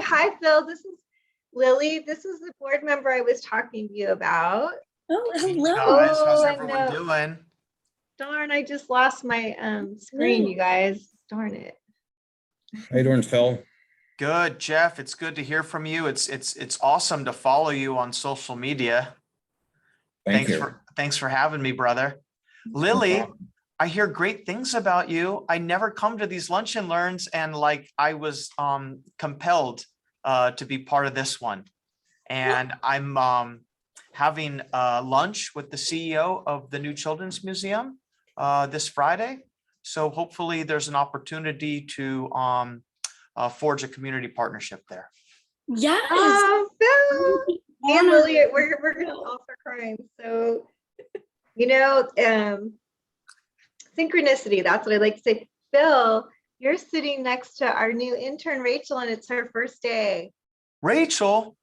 Hi, Phil. This is Lily. This is the board member I was talking to you about. Oh, Hey hello. guys, how's Oh, I everyone know. doing? Darn, I just lost my screen, you guys. Darn it. How you doing, Phil? Good, Jeff. It's good to hear from you. It's awesome to follow you on social media. Thank you. Thanks for having me, brother. Lily, I hear great things about you. I never come to these lunch and learns, and like I was compelled to be part of this one. And I'm having lunch with the CEO of the New Children's Museum this Friday. So hopefully there's an opportunity to forge a community partnership there. Yes. Oh, Phil. And Lily, we're gonna fall for crime. So, synchronicity, that's what I like to say. Phil, you're sitting next to our new intern, Rachel, and it's her first day. Rachel,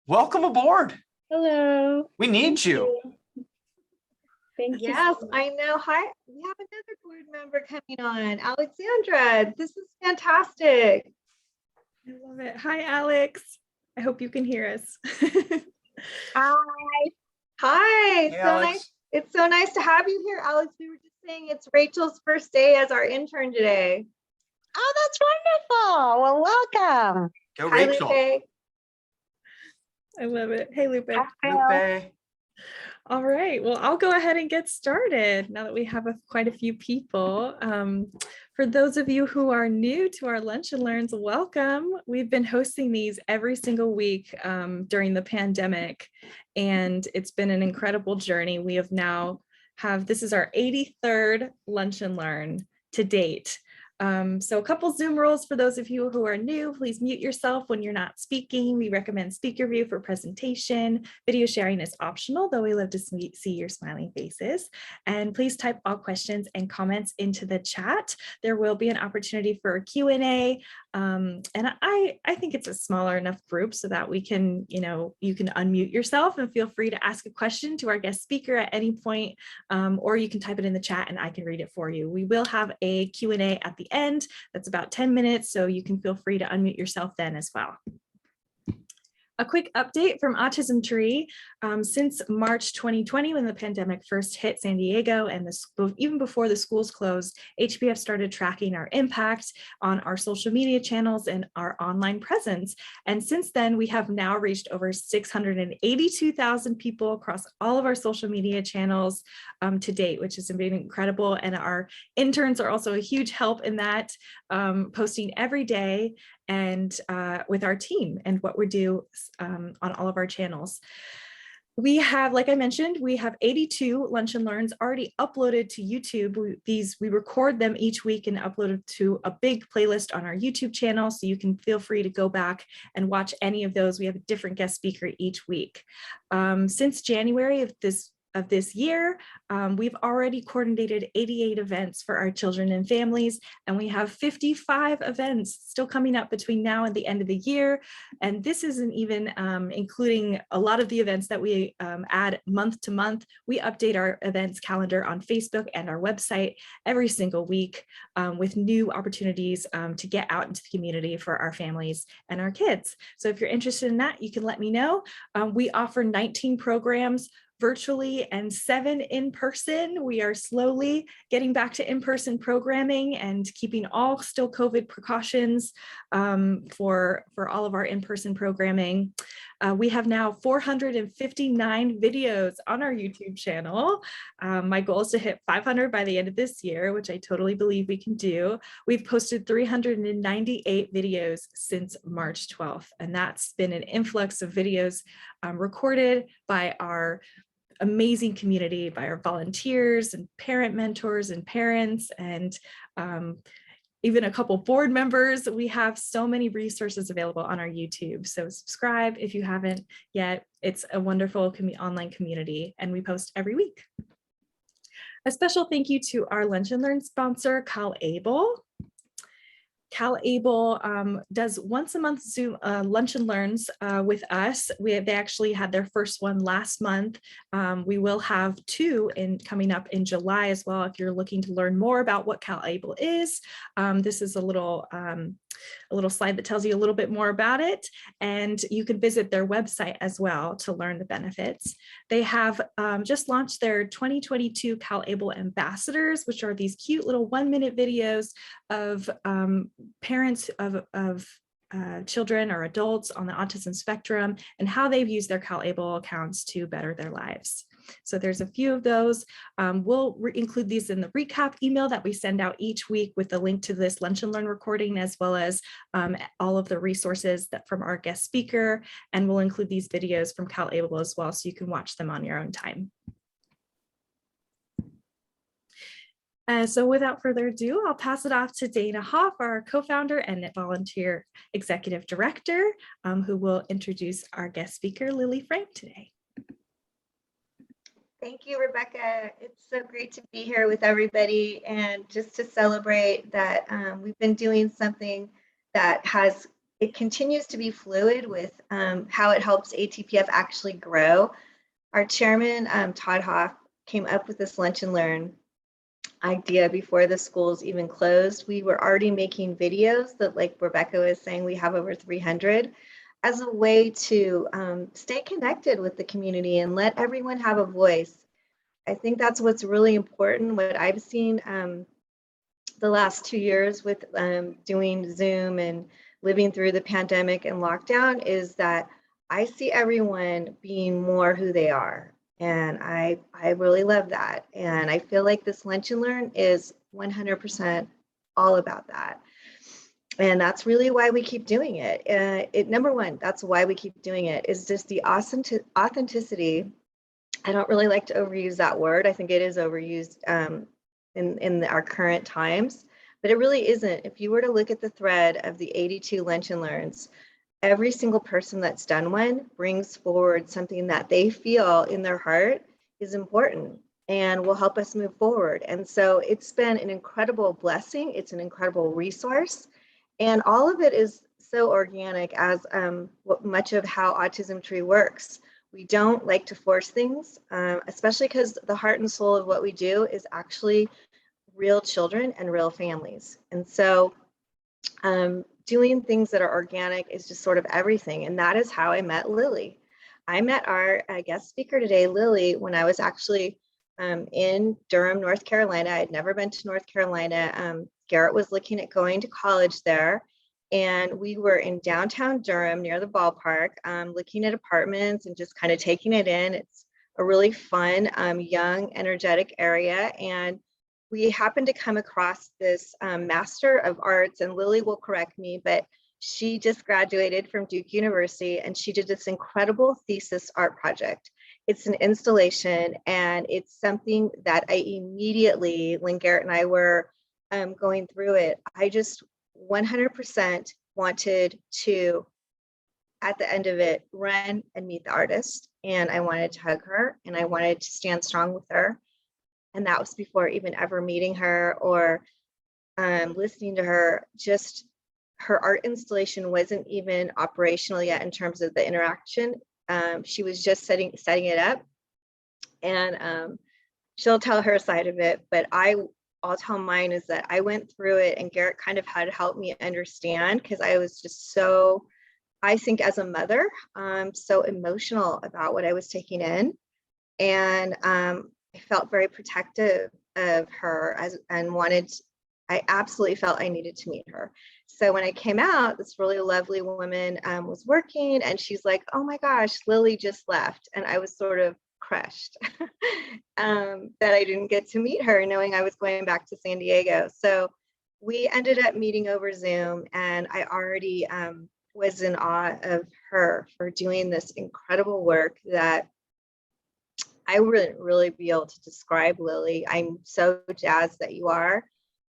welcome aboard. Hello. We need you. Thank you. Yes, I know. Hi, we have another board member coming on, Alexandra. This is fantastic. I love it. Hi, Alex. I hope you can hear us. Hi. Hi. Hey, So Alex. nice. It's so nice to have you here, Alex. We were just saying it's Rachel's first day as our intern today. Oh, that's wonderful. Well, welcome. Go, Hi, Rachel. Lupe. I love it. Hey, Lupe. Hi, Phil. Lupe. All right. Well, I'll go ahead and get started now that we have quite a few people. For those of you who are new to our Lunch and Learns, welcome. We've been hosting these every single week during the pandemic, and it's been an incredible journey. We have now this is our 83rd Lunch and Learn to date. So a couple Zoom rules for those of you who are new: please mute yourself when you're not speaking. We recommend speaker view for presentation. Video sharing is optional, though we love to see your smiling faces. And please type all questions and comments into the chat. There will be an opportunity for a Q&A. And I think it's a smaller enough group so that we can, you can unmute yourself and feel free to ask a question to our guest speaker at any point, or you can type it in the chat and I can read it for you. We will have a Q&A at the end. That's about 10 minutes, so you can feel free to unmute yourself then as well. A quick update from Autism Tree. Since March 2020, when the pandemic first hit San Diego and even before the schools closed, HBF started tracking our impact on our social media channels and our online presence. And since then, we have now reached over 682,000 people across all of our social media channels to date, which has been incredible. And our interns are also a huge help in that, posting every day and with our team and what we do on all of our channels. We have, like I mentioned, we have 82 Lunch and Learns already uploaded to YouTube. We record them each week and upload them to a big playlist on our YouTube channel, so you can feel free to go back and watch any of those. We have a different guest speaker each week. Since January of this year, we've already coordinated 88 events for our children and families, and we have 55 events still coming up between now and the end of the year. And this isn't even including a lot of the events that we add month to month. We update our events calendar on Facebook and our website every single week with new opportunities to get out into the community for our families and our kids. So if you're interested in that, you can let me know. We offer 19 programs virtually and 7 in person. We are slowly getting back to in-person programming and keeping all still COVID precautions for all of our in-person programming. We have now 459 videos on our YouTube channel. My goal is to hit 500 by the end of this year, which I totally believe we can do. We've posted 398 videos since March 12th, and that's been an influx of videos recorded by our amazing community, by our volunteers and parent mentors and parents, and even a couple board members. We have so many resources available on our YouTube. So subscribe if you haven't yet. It's a wonderful online community, and we post every week. A special thank you to our Lunch and Learn sponsor, Cal Able. Cal Able does once a month Zoom Lunch and Learns with us. They actually had their first one last month. We will have 2 coming up in July as well. If you're looking to learn more about what Cal Able is, this is a little a little slide that tells you a little bit more about it. And you can visit their website as well to learn the benefits. They have just launched their 2022 CalAble Ambassadors, which are these cute little 1-minute videos of parents of children or adults on the autism spectrum and how they've used their CalAble accounts to better their lives. So there's a few of those. We'll include these in the recap email that we send out each week with the link to this Lunch and Learn recording, as well as all of the resources that from our guest speaker. And we'll include these videos from CalAble as well, so you can watch them on your own time. So without further ado, I'll pass it off to Dana Hoff, our co-founder and volunteer executive director, who will introduce our guest speaker, Lily Frank, today. Thank you, Rebecca. It's so great to be here with everybody and just to celebrate that we've been doing something that it continues to be fluid with how it helps ATPF actually grow. Our chairman, Todd Hoff, came up with this Lunch and Learn idea before the schools even closed. We were already making videos that, like Rebecca was saying, we have over 300, as a way to stay connected with the community and let everyone have a voice. I think that's what's really important. What I've seen the last 2 years with doing Zoom and living through the pandemic and lockdown is that I see everyone being more who they are. And I really love that. And I feel like this Lunch and Learn is 100% all about that. And that's really why we keep doing it. Number one, that's why we keep doing it, is just the authenticity. I don't really like to overuse that word. I think it is overused in our current times, but it really isn't. If you were to look at the thread of the 82 Lunch and Learns, every single person that's done one brings forward something that they feel in their heart is important and will help us move forward. And so it's been an incredible blessing. It's an incredible resource. And all of it is so organic, as much of how Autism Tree works. We don't like to force things, especially because the heart and soul of what we do is actually real children and real families. And so doing things that are organic is just sort of everything. And that is how I met Lily. I met our guest speaker today, Lily, when I was actually in Durham, North Carolina. I had never been to North Carolina. Garrett was looking at going to college there. And we were in downtown Durham near the ballpark, looking at apartments and just kind of taking it in. It's a really fun, young, energetic area. And we happened to come across this Master of Arts, and Lily will correct me, but she just graduated from Duke University and she did this incredible thesis art project. It's an installation, and it's something that I immediately, when Garrett and I were going through it, I just 100% wanted to, at the end of it, run and meet the artist. And I wanted to hug her and I wanted to stand strong with her. And that was before even ever meeting her or listening to her. Just her art installation wasn't even operational yet in terms of the interaction. She was just setting it up, and she'll tell her side of it, but I'll tell mine, is that I went through it and Garrett kind of had to help me understand, because I was just so, I think as a mother, so emotional about what I was taking in. And I felt very protective of her I absolutely felt I needed to meet her. So when I came out, this really lovely woman was working, and she's like, oh my gosh, Lily just left. And I was sort of crushed that I didn't get to meet her, knowing I was going back to San Diego. So we ended up meeting over Zoom, and I already was in awe of her for doing this incredible work that I wouldn't really be able to describe. Lily, I'm so jazzed that you are,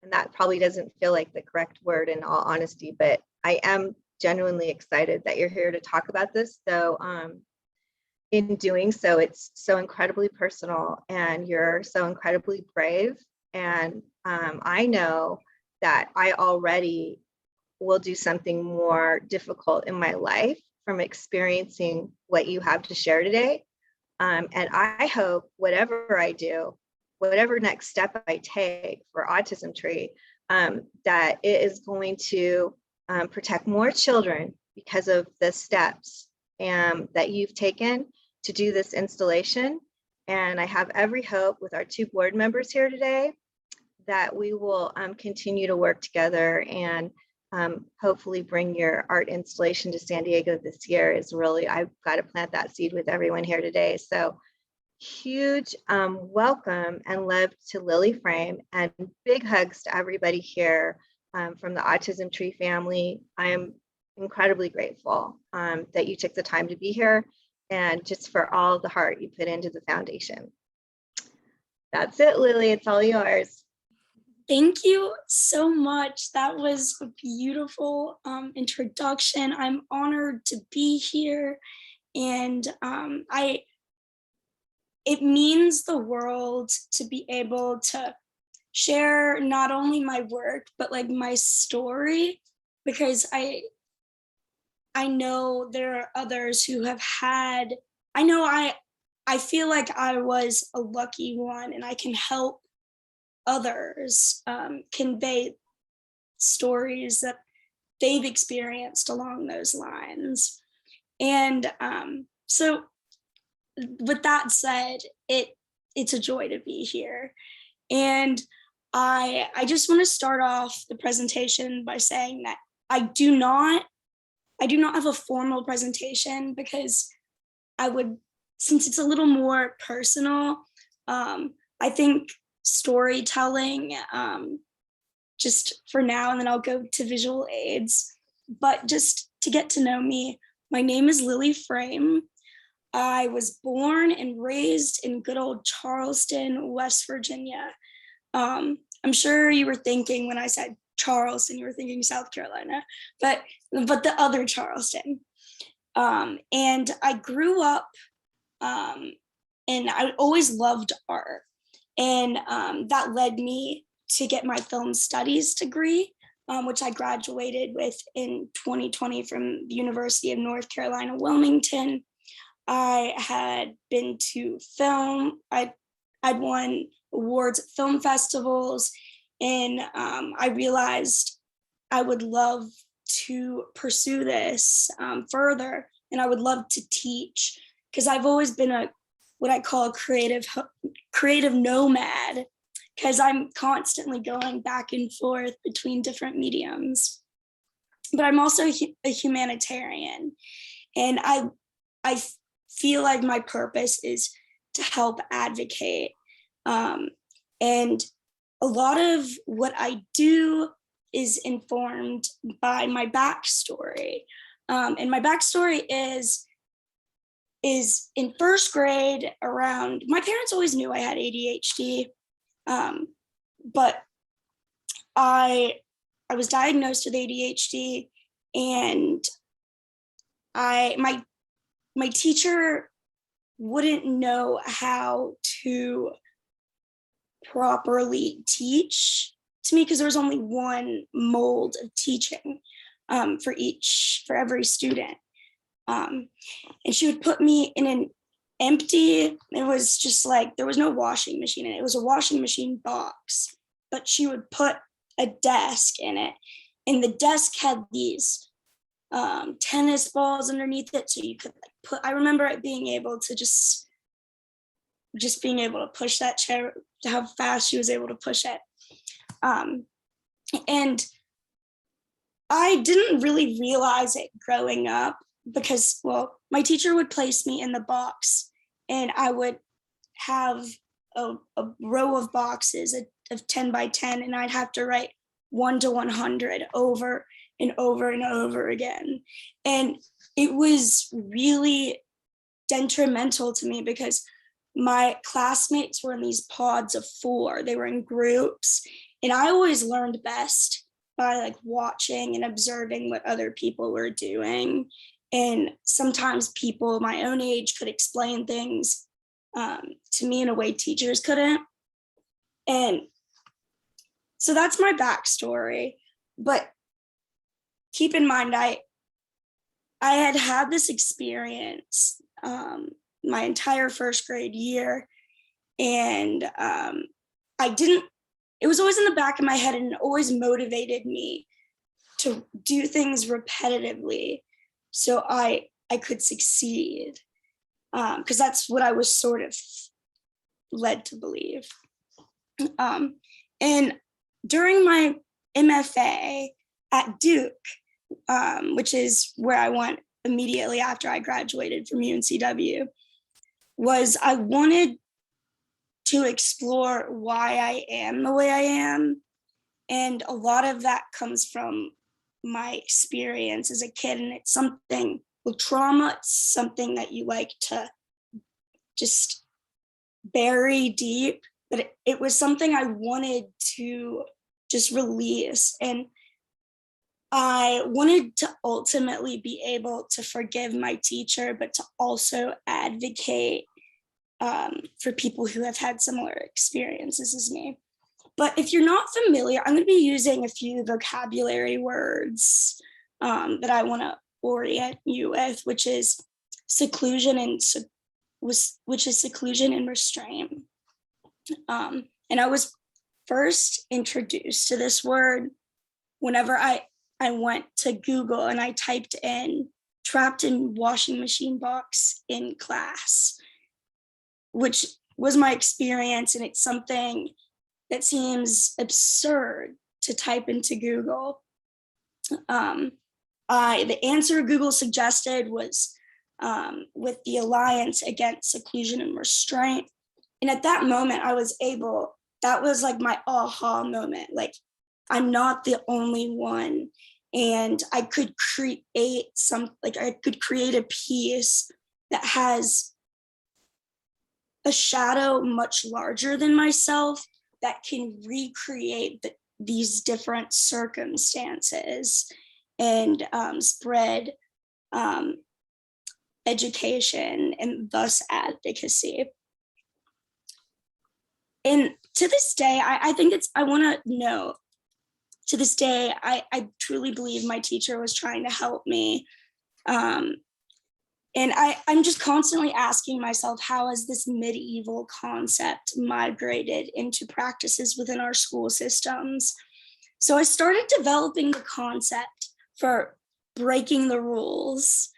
and that probably doesn't feel like the correct word in all honesty, but I am genuinely excited that you're here to talk about this. So in doing so, it's so incredibly personal, and you're so incredibly brave. And I know that I already will do something more difficult in my life from experiencing what you have to share today. And I hope whatever I do, whatever next step I take for Autism Tree, that it is going to protect more children because of the steps that you've taken to do this installation. And I have every hope with our 2 board members here today that we will continue to work together and hopefully bring your art installation to San Diego this year. Is really, I've got to plant that seed with everyone here today. So huge welcome and love to Lily Frame, and big hugs to everybody here from the Autism Tree family. I am incredibly grateful that you took the time to be here and just for all the heart you put into the foundation. That's it, Lily, it's all yours. Thank you so much. That was a beautiful introduction. I'm honored to be here, and it means the world to be able to share not only my work, but like my story, because I know there are others who have had, I feel like I was a lucky one, and I can help others convey stories that they've experienced along those lines. And so with that said, it's a joy to be here. And I just want to start off the presentation by saying that I do not have a formal presentation, because since it's a little more personal, I think storytelling, just for now, and then I'll go to visual aids. But just to get to know me, my name is Lily Frame. I was born and raised in good old Charleston, West Virginia. I'm sure you were thinking when I said Charleston, you were thinking South Carolina, but the other Charleston. And I grew up, and I always loved art. And that led me to get my film studies degree, which I graduated with in 2020 from the University of North Carolina, Wilmington. I had been to film, I'd won awards at film festivals, and I realized I would love to pursue this further, and I would love to teach, because I've always been what I call a creative nomad, because I'm constantly going back and forth between different mediums. But I'm also a humanitarian, and I feel like my purpose is to help advocate. And a lot of what I do is informed by my backstory. And my backstory is in first grade, around, my parents always knew I had ADHD, but I was diagnosed with ADHD, and my teacher wouldn't know how to properly teach to me, because there was only one mold of teaching for every student. And she would put me in an empty, it was just like, there was no washing machine in it. It was a washing machine box, but she would put a desk in it, and the desk had these tennis balls underneath it, so you could I remember it being able to just being able to push that chair, how fast she was able to push it. And I didn't really realize it growing up, because, well, my teacher would place me in the box, and I would have a row of boxes of 10 by 10, and I'd have to write 1 to 100 over and over and over again. And it was really detrimental to me, because my classmates were in these pods of 4. They were in groups, and I always learned best by like watching and observing what other people were doing. And sometimes people my own age could explain things to me in a way teachers couldn't. And so that's my backstory. But keep in mind, I had this experience my entire first grade year, and it was always in the back of my head, and it always motivated me to do things repetitively so I could succeed. Because that's what I was sort of led to believe. And during my MFA at Duke, which is where I went immediately after I graduated from UNCW, was I wanted to explore why I am the way I am. And a lot of that comes from my experience as a kid. And it's something, with trauma, it's something that you like to just bury deep. But it was something I wanted to just release. And I wanted to ultimately be able to forgive my teacher, but to also advocate for people who have had similar experiences as me. But if you're not familiar, I'm going to be using a few vocabulary words that I want to orient you with, which is seclusion and seclusion and restraint. And I was first introduced to this word whenever I went to Google and I typed in "trapped in washing machine box in class," which was my experience. And it's something that seems absurd to type into Google. The answer Google suggested was with the Alliance Against Seclusion and Restraint. And at that moment, that was like my aha moment. Like, I'm not the only one. And I could create a piece that has a shadow much larger than myself that can recreate these different circumstances and spread education and thus advocacy. And to this day, I want to know, to this day, I truly believe my teacher was trying to help me. And I'm just constantly asking myself, how has this medieval concept migrated into practices within our school systems? So I started developing the concept for breaking the rules,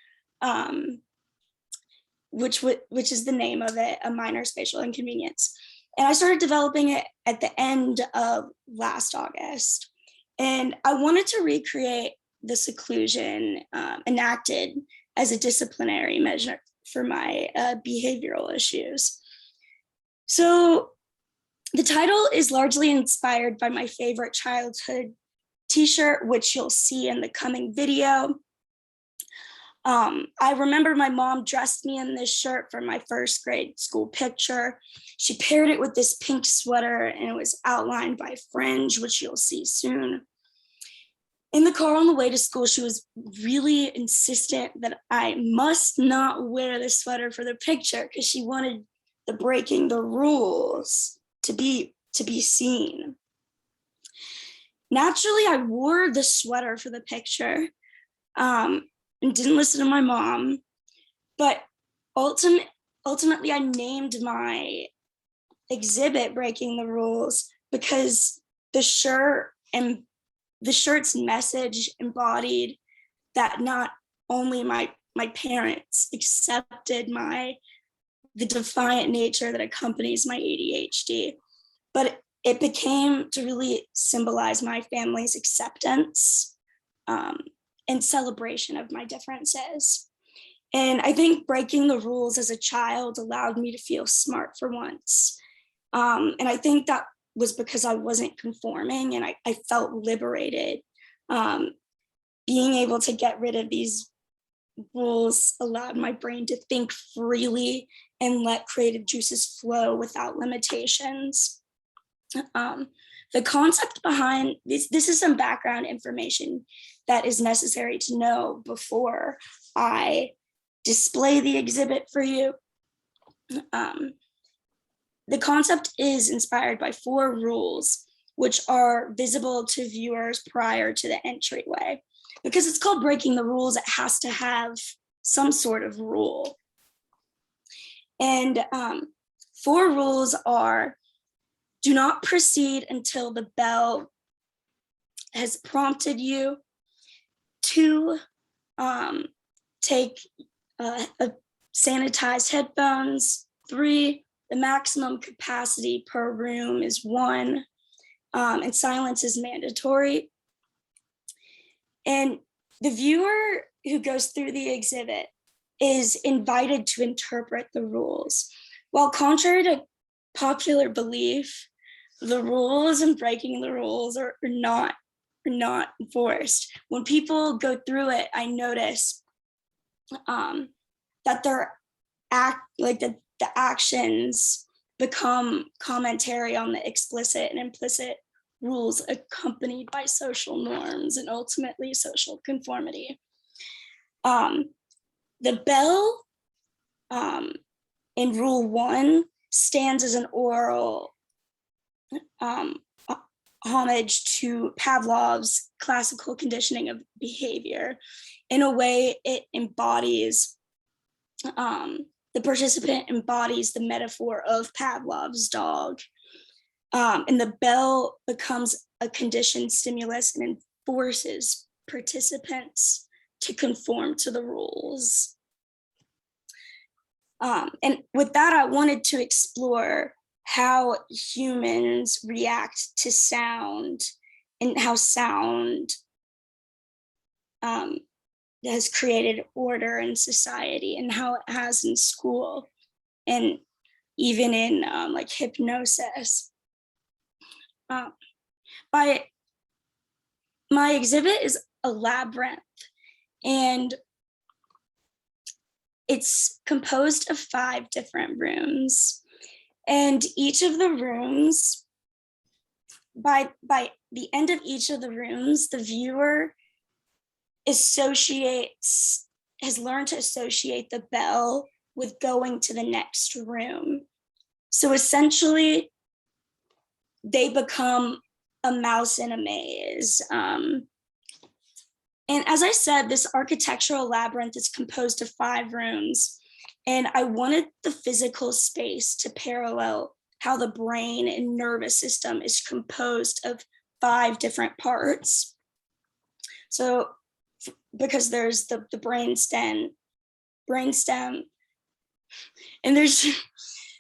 which is the name of it, a minor spatial inconvenience. And I started developing it at the end of last August. And I wanted to recreate the seclusion enacted as a disciplinary measure for my behavioral issues. So the title is largely inspired by my favorite childhood t-shirt, which you'll see in the coming video. I remember my mom dressed me in this shirt for my first grade school picture. She paired it with this pink sweater and it was outlined by fringe, which you'll see soon. In the car on the way to school, she was really insistent that I must not wear the sweater for the picture because she wanted the breaking the rules to be seen. Naturally, I wore the sweater for the picture and didn't listen to my mom, but ultimately I named my exhibit "Breaking the Rules" because the shirt's message embodied that not only my parents accepted the defiant nature that accompanies my ADHD, but it became to really symbolize my family's acceptance and celebration of my differences. And I think breaking the rules as a child allowed me to feel smart for once. And I think that was because I wasn't conforming and I felt liberated. Being able to get rid of these rules allowed my brain to think freely and let creative juices flow without limitations. The concept behind this is some background information that is necessary to know before I display the exhibit for you. The concept is inspired by 4 rules, which are visible to viewers prior to the entryway. Because it's called breaking the rules, it has to have some sort of rule. And 4 rules are: do not proceed until the bell has prompted you. 2, take sanitized headphones. 3, the maximum capacity per room is 1, and silence is mandatory. And the viewer who goes through the exhibit is invited to interpret the rules. While contrary to popular belief, the rules and breaking the rules are not enforced. When people go through it, I notice that the actions become commentary on the explicit and implicit rules accompanied by social norms and ultimately social conformity. The bell in Rule 1 stands as an oral homage to Pavlov's classical conditioning of behavior. In a way, it embodies, the participant embodies the metaphor of Pavlov's dog. And the bell becomes a conditioned stimulus and forces participants to conform to the rules. And with that, I wanted to explore how humans react to sound and how sound has created order in society and how it has in school and even in like hypnosis. My exhibit is a labyrinth, and it's composed of 5 different rooms. And each of the rooms, by the end of each of the rooms, the viewer has learned to associate the bell with going to the next room. So essentially, they become a mouse in a maze. And as I said, this architectural labyrinth is composed of 5 rooms. And I wanted the physical space to parallel how the brain and nervous system is composed of 5 different parts. So, because there's the brainstem, and there's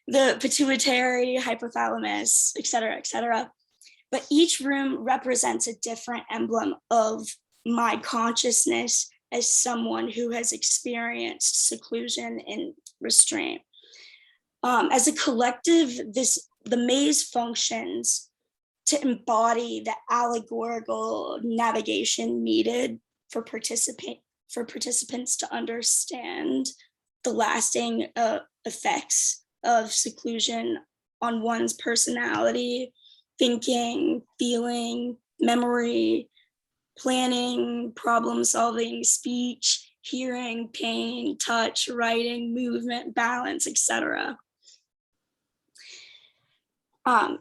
the pituitary, hypothalamus, et cetera, et cetera. But each room represents a different emblem of my consciousness as someone who has experienced seclusion and restraint. As a collective, the maze functions to embody the allegorical navigation needed for participants to understand the lasting effects of seclusion on one's personality, thinking, feeling, memory, planning, problem solving, speech, hearing, pain, touch, writing, movement, balance, etc.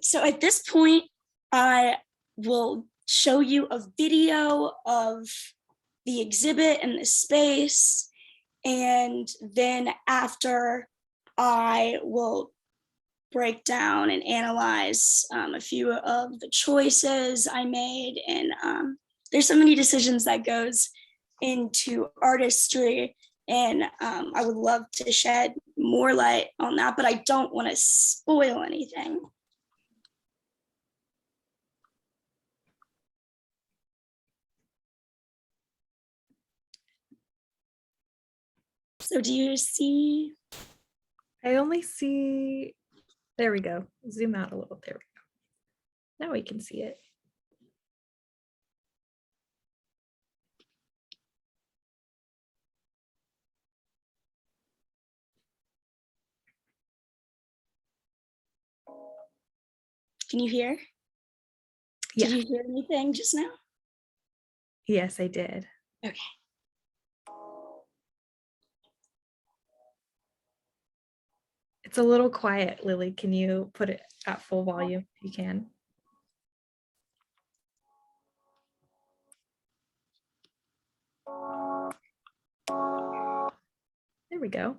So at this point, I will show you a video of the exhibit and the space. And then after, I will break down and analyze a few of the choices I made. And there's so many decisions that goes into artistry. And I would love to shed more light on that, but I don't want to spoil anything. So do you see? I only see, there we go. Zoom out a little, there we go. Now we can see it. Can you hear? Yeah. Did you hear anything just now? Yes, I did. Okay. It's a little quiet, Lily. Can you put it at full volume if you can? There we go.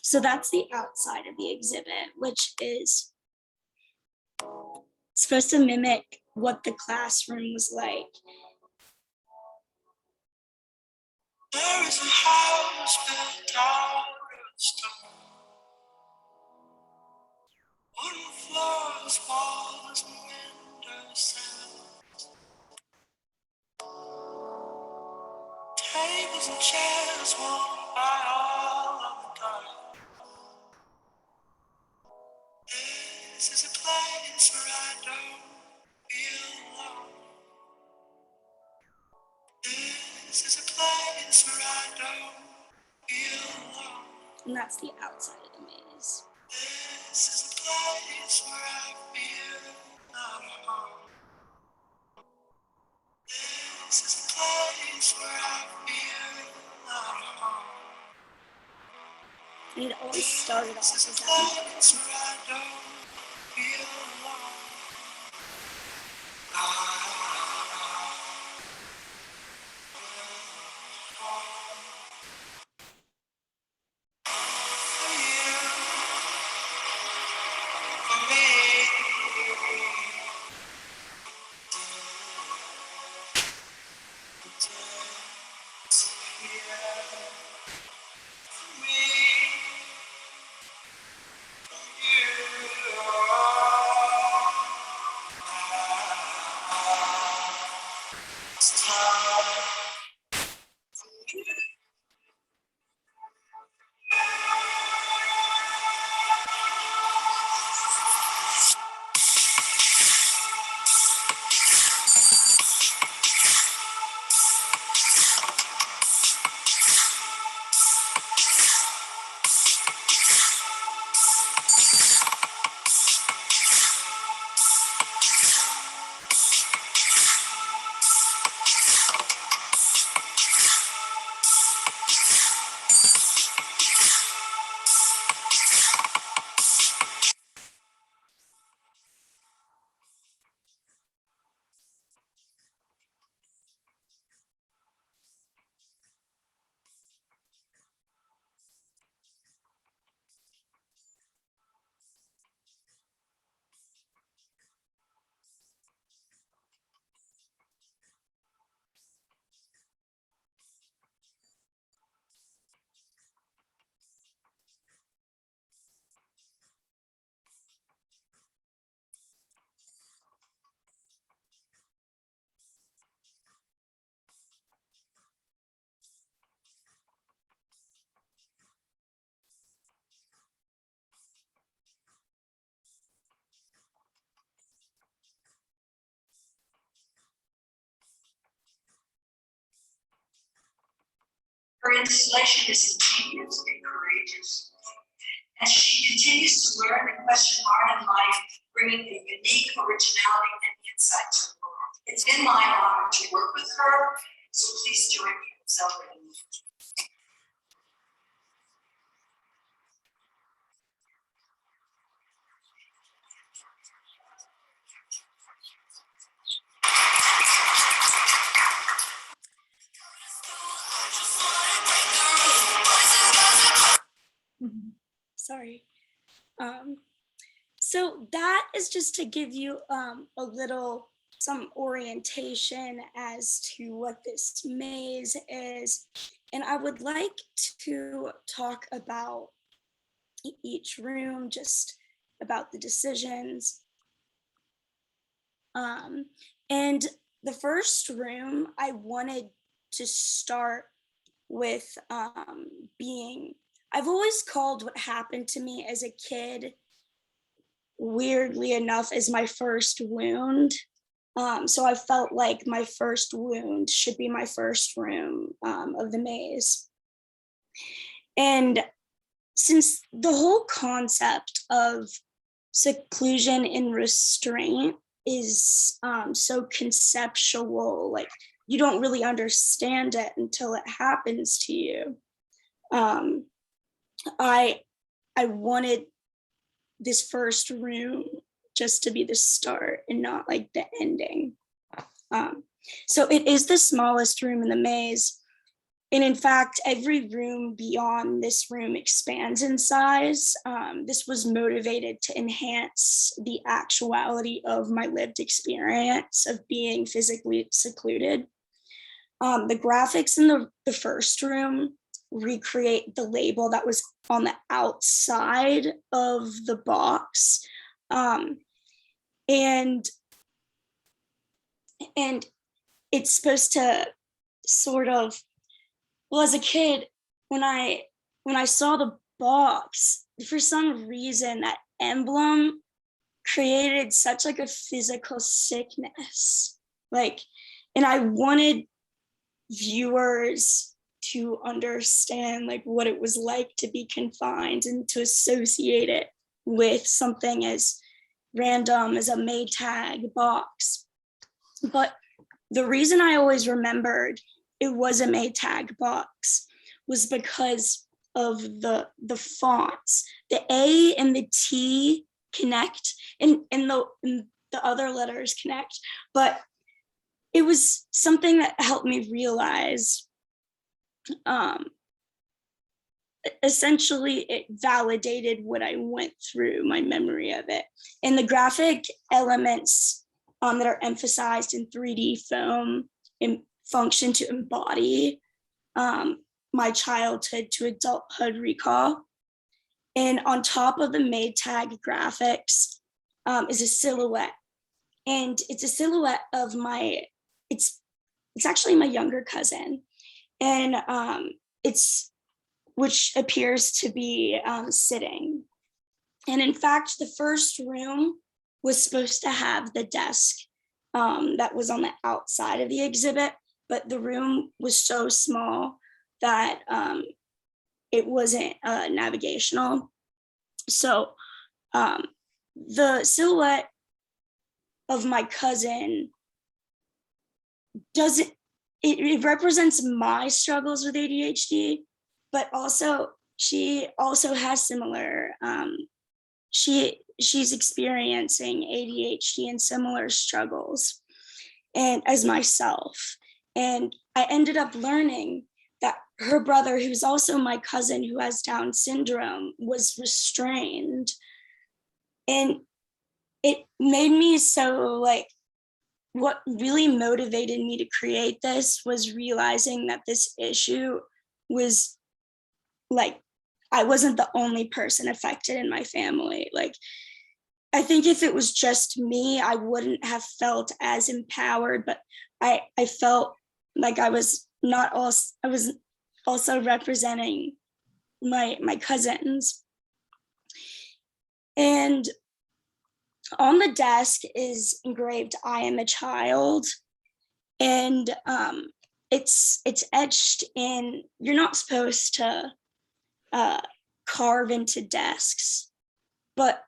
So that's the outside of the exhibit, which is supposed to mimic what the classroom was like. There is a house built out of stone. Wooden floors, walls, and windows. Tables and chairs worn by all of the dark. This is a place where I don't feel alone. This is a place where I don't feel alone. And that's the outside of the maze. This is a place where I feel not alone. This is a place where I feel not alone. And it always started off This as is a that. place where I don't feel alone. For you, for me. Her installation is ingenious and courageous. As she continues to learn and question art and life, bringing a unique originality and insight to the world. It's been my honor to work with her, so please join me in celebrating. Sorry. So that is just to give you some orientation as to what this maze is. And I would like to talk about each room, just about the decisions. And the first room, I wanted to start with I've always called what happened to me as a kid, weirdly enough, as my first wound. So I felt like my first wound should be my first room of the maze. And since the whole concept of seclusion and restraint is so conceptual, like you don't really understand it until it happens to you. I wanted this first room just to be the start and not like the ending. So it is the smallest room in the maze. And in fact, every room beyond this room expands in size. This was motivated to enhance the actuality of my lived experience of being physically secluded. The graphics in the first room recreate the label that was on the outside of the box. And it's supposed to sort of, well, as a kid, when I saw the box, for some reason that emblem created such like a physical sickness. Like, and I wanted viewers to understand like what it was like to be confined and to associate it with something as random as a Maytag box. But the reason I always remembered it was a Maytag box was because of the fonts. The A and the T connect, and the other letters connect, but it was something that helped me realize essentially it validated what I went through, my memory of it. And the graphic elements that are emphasized in 3D foam and function to embody my childhood to adulthood recall. And on top of the Maytag graphics is a silhouette. And it's a silhouette of it's actually my younger cousin. And which appears to be sitting. And in fact, the first room was supposed to have the desk that was on the outside of the exhibit, but the room was so small that it wasn't navigational. So the silhouette of my cousin it represents my struggles with ADHD, but also she also has similar, she's experiencing ADHD and similar struggles and as myself. And I ended up learning that her brother, who's also my cousin who has Down syndrome, was restrained. And it made me so like, what really motivated me to create this was realizing that this issue was like, I wasn't the only person affected in my family. Like, I think if it was just me, I wouldn't have felt as empowered, but I felt like I was also representing my cousins. And on the desk is engraved, "I am a child." And it's etched in, you're not supposed to carve into desks, but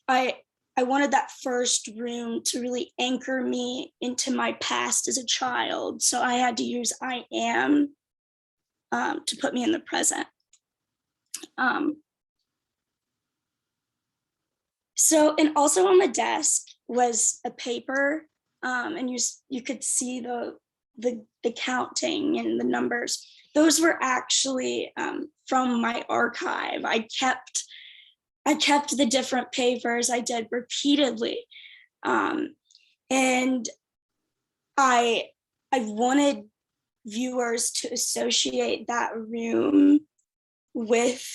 I wanted that first room to really anchor me into my past as a child. So I had to use "I am" to put me in the present. So, and also on the desk was a paper, and you could see the counting and the numbers. Those were actually from my archive. I kept the different papers I did repeatedly, and I wanted viewers to associate that room with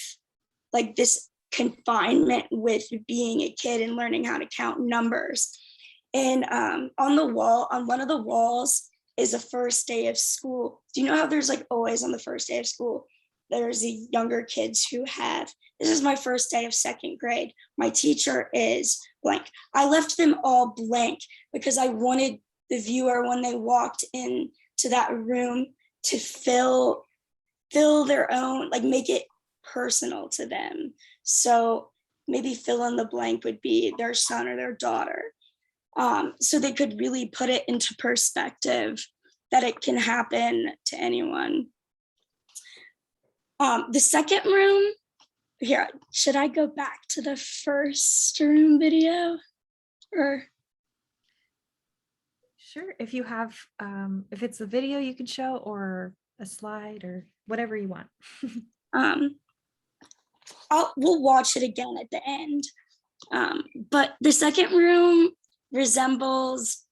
like this confinement with being a kid and learning how to count numbers. And on one of the walls is a first day of school. Do you know how there's like always on the first day of school, there's the younger kids who have, this is my first day of second grade. My teacher is blank. I left them all blank because I wanted the viewer, when they walked into that room, to fill their own, like make it personal to them. So maybe fill in the blank would be their son or their daughter. So they could really put it into perspective that it can happen to anyone. The second room, here, should I go back to the first room video? Or Sure, if you have, if it's a video you can show, or a slide or whatever you want. Um, we'll watch it again at the end. But the second room resembles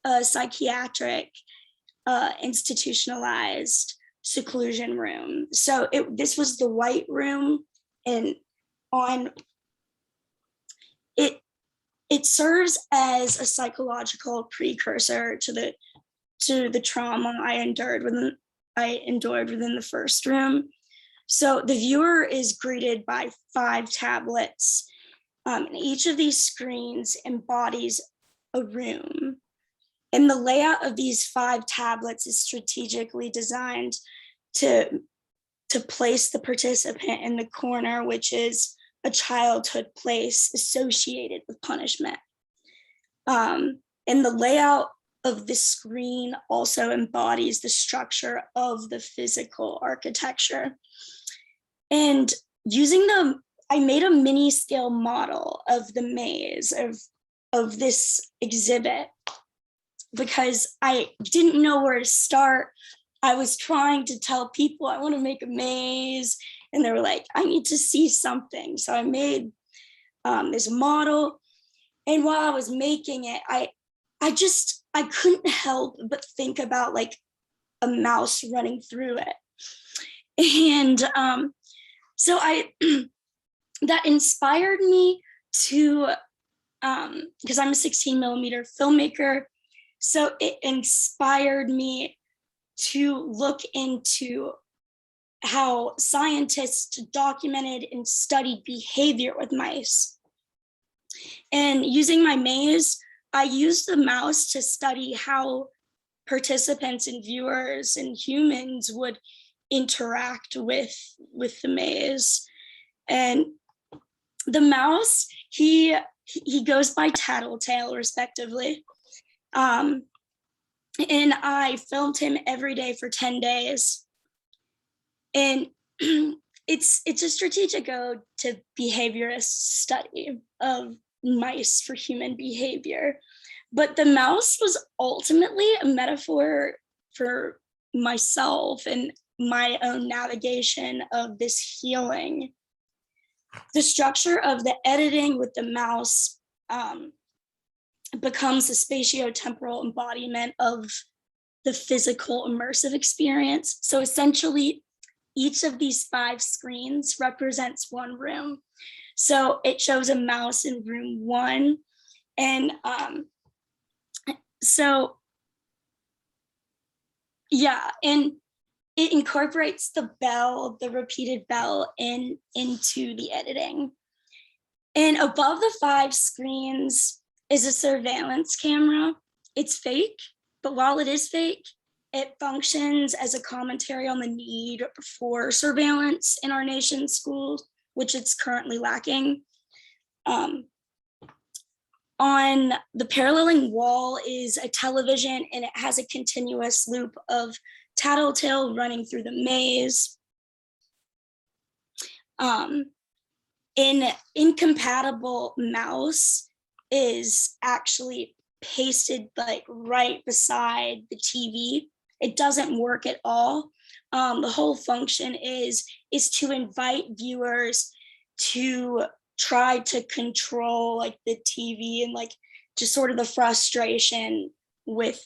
a psychiatric institutionalized seclusion room. So this was the white room, and on it serves as a psychological precursor to the trauma I endured within the first room. So the viewer is greeted by 5 tablets, and each of these screens embodies a room. And the layout of these 5 tablets is strategically designed to place the participant in the corner, which is a childhood place associated with punishment. And the layout of the screen also embodies the structure of the physical architecture. And I made a mini scale model of the maze of this exhibit because I didn't know where to start. I was trying to tell people I want to make a maze, and they were like, I need to see something. So I made this model, and while I was making it, I couldn't help but think about like a mouse running through it. And so that inspired me to, because I'm a 16mm filmmaker, so it inspired me to look into how scientists documented and studied behavior with mice. And using my maze, I used the mouse to study how participants and viewers and humans would interact with the maze. And the mouse, he goes by Tattletale, respectively. And I filmed him every day for 10 days. And it's a strategic ode to behaviorist study of mice for human behavior. But the mouse was ultimately a metaphor for myself and my own navigation of this healing. The structure of the editing with the mouse becomes a spatiotemporal embodiment of the physical immersive experience. So essentially, each of these 5 screens represents one room. So it shows a mouse in room 1. And so, yeah, and it incorporates the bell, the repeated bell into the editing. And above the 5 screens is a surveillance camera. It's fake, but while it is fake, it functions as a commentary on the need for surveillance in our nation's schools, which it's currently lacking. On the paralleling wall is a television, and it has a continuous loop of Tattletale running through the maze. An incompatible mouse is actually pasted like right beside the TV. It doesn't work at all. The whole function is to invite viewers to try to control like the TV and like just sort of the frustration with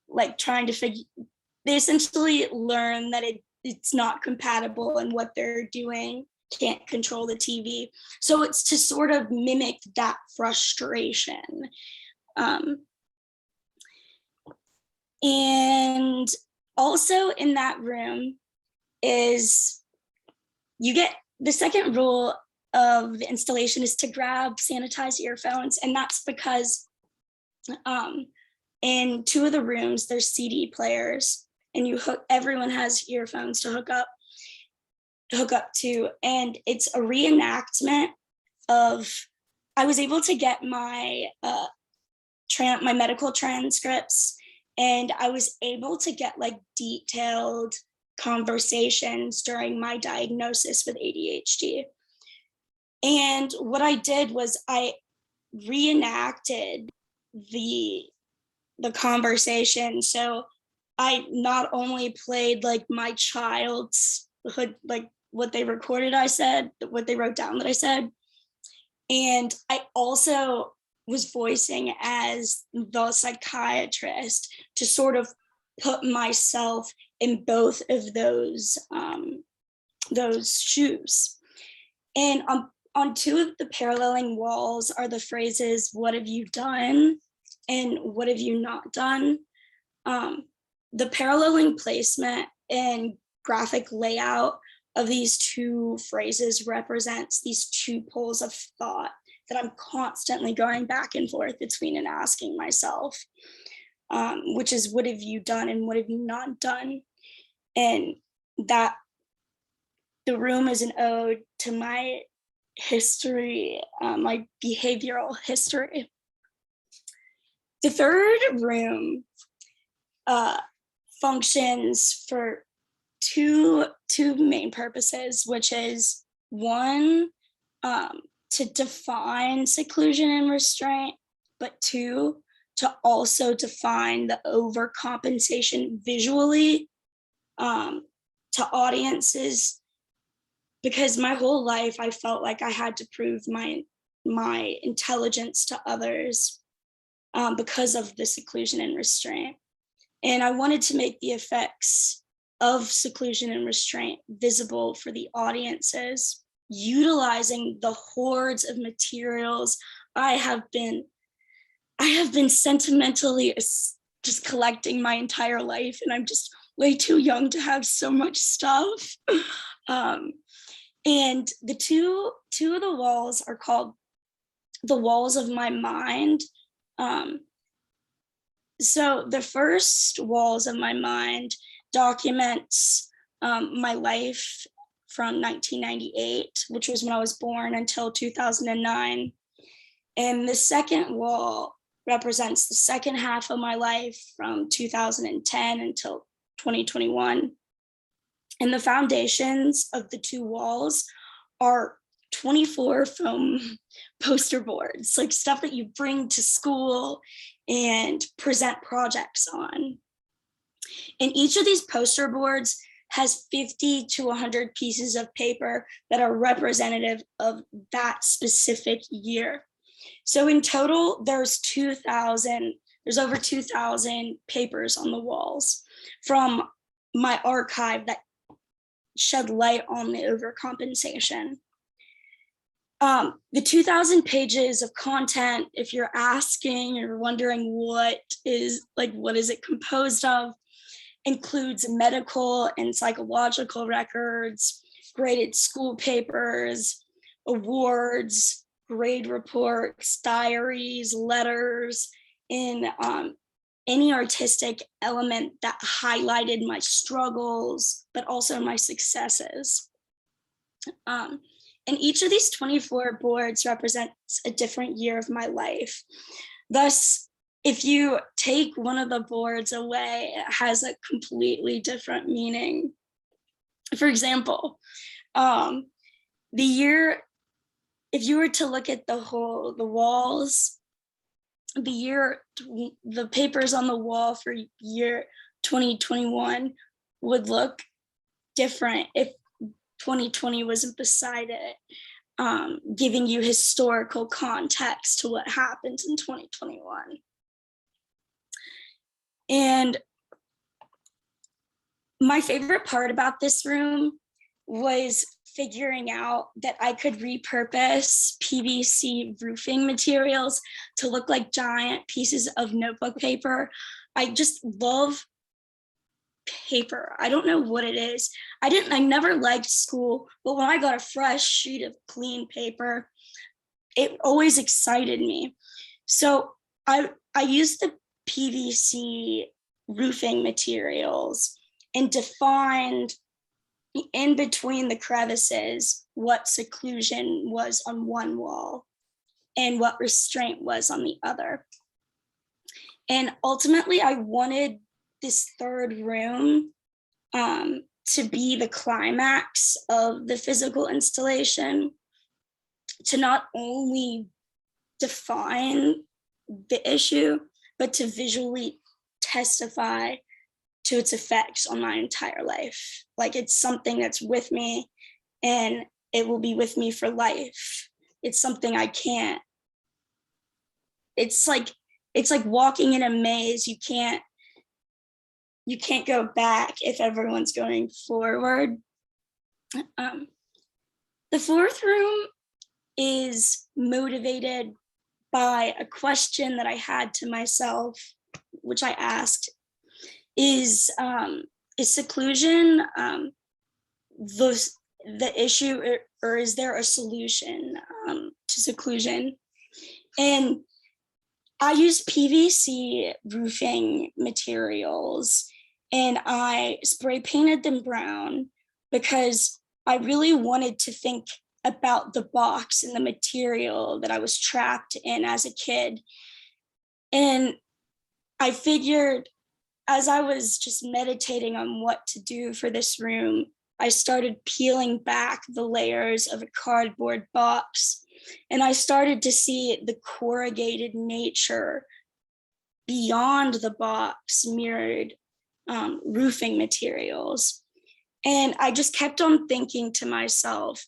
like trying to figure. They essentially learn that it's not compatible and what they're doing can't control the TV. So it's to sort of mimic that frustration. And also in that room is, you get the second rule of the installation is to grab sanitized earphones. And that's because in 2 of the rooms, there's CD players, and everyone has earphones to hook up to. And it's a reenactment of, I was able to get my my medical transcripts, and I was able to get like detailed conversations during my diagnosis with ADHD. And what I did was I reenacted the conversation. So I not only played like my child's, like what they recorded I said, what they wrote down that I said, and I also was voicing as the psychiatrist to sort of put myself in both of those shoes. And on two of the paralleling walls are the phrases, "What have you done?" and "What have you not done?" The paralleling placement and graphic layout of these two phrases represents these two poles of thought that I'm constantly going back and forth between and asking myself, which is what have you done and what have you not done? And that the room is an ode to my history, my behavioral history. The third room functions for two main purposes, which is one, to define seclusion and restraint, but two, to also define the overcompensation visually to audiences, because my whole life I felt like I had to prove my intelligence to others because of the seclusion and restraint. And I wanted to make the effects of seclusion and restraint visible for the audiences, utilizing the hordes of materials I have been sentimentally just collecting my entire life, and I'm just way too young to have so much stuff. And the two of the walls are called the walls of my mind. So the first walls of my mind documents my life from 1998, which was when I was born, until 2009. And the second wall represents the second half of my life from 2010 until 2021. And the foundations of the two walls are 24 foam poster boards, like stuff that you bring to school and present projects on. And each of these poster boards has 50 to 100 pieces of paper that are representative of that specific year. So in total, there's over 2,000 papers on the walls from my archive that shed light on the overcompensation. The 2,000 pages of content, if you're asking or wondering what is it composed of, includes medical and psychological records, graded school papers, awards, grade reports, diaries, letters, and any artistic element that highlighted my struggles, but also my successes. And each of these 24 boards represents a different year of my life. Thus, if you take one of the boards away, it has a completely different meaning. For example, the year, if you were to look at the walls, the papers on the wall for year 2021 would look different if 2020 wasn't beside it, giving you historical context to what happened in 2021. And my favorite part about this room was figuring out that I could repurpose PVC roofing materials to look like giant pieces of notebook paper. I just love paper. I don't know what it is. I never liked school, but when I got a fresh sheet of clean paper, it always excited me. So I used the PVC roofing materials and defined in between the crevices what seclusion was on one wall and what restraint was on the other. And ultimately, I wanted this third room to be the climax of the physical installation, to not only define the issue, but to visually testify to its effects on my entire life. Like it's something that's with me and it will be with me for life. It's something I can't, it's like walking in a maze. You can't go back if everyone's going forward. The fourth room is motivated by a question that I had to myself, which I asked, is seclusion the issue, or is there a solution to seclusion? And I use PVC roofing materials and I spray painted them brown because I really wanted to think about the box and the material that I was trapped in as a kid. And I figured as I was just meditating on what to do for this room, I started peeling back the layers of a cardboard box. And I started to see the corrugated nature beyond the box mirrored roofing materials. And I just kept on thinking to myself,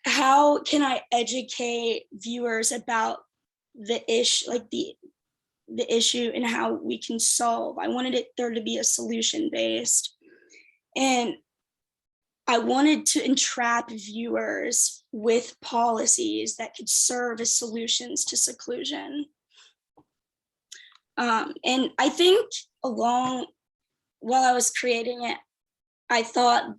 how can I educate viewers about the issue, like the issue and how we can solve? I wanted there to be a solution based. And I wanted to entrap viewers with policies that could serve as solutions to seclusion. And I think while I was creating it, I thought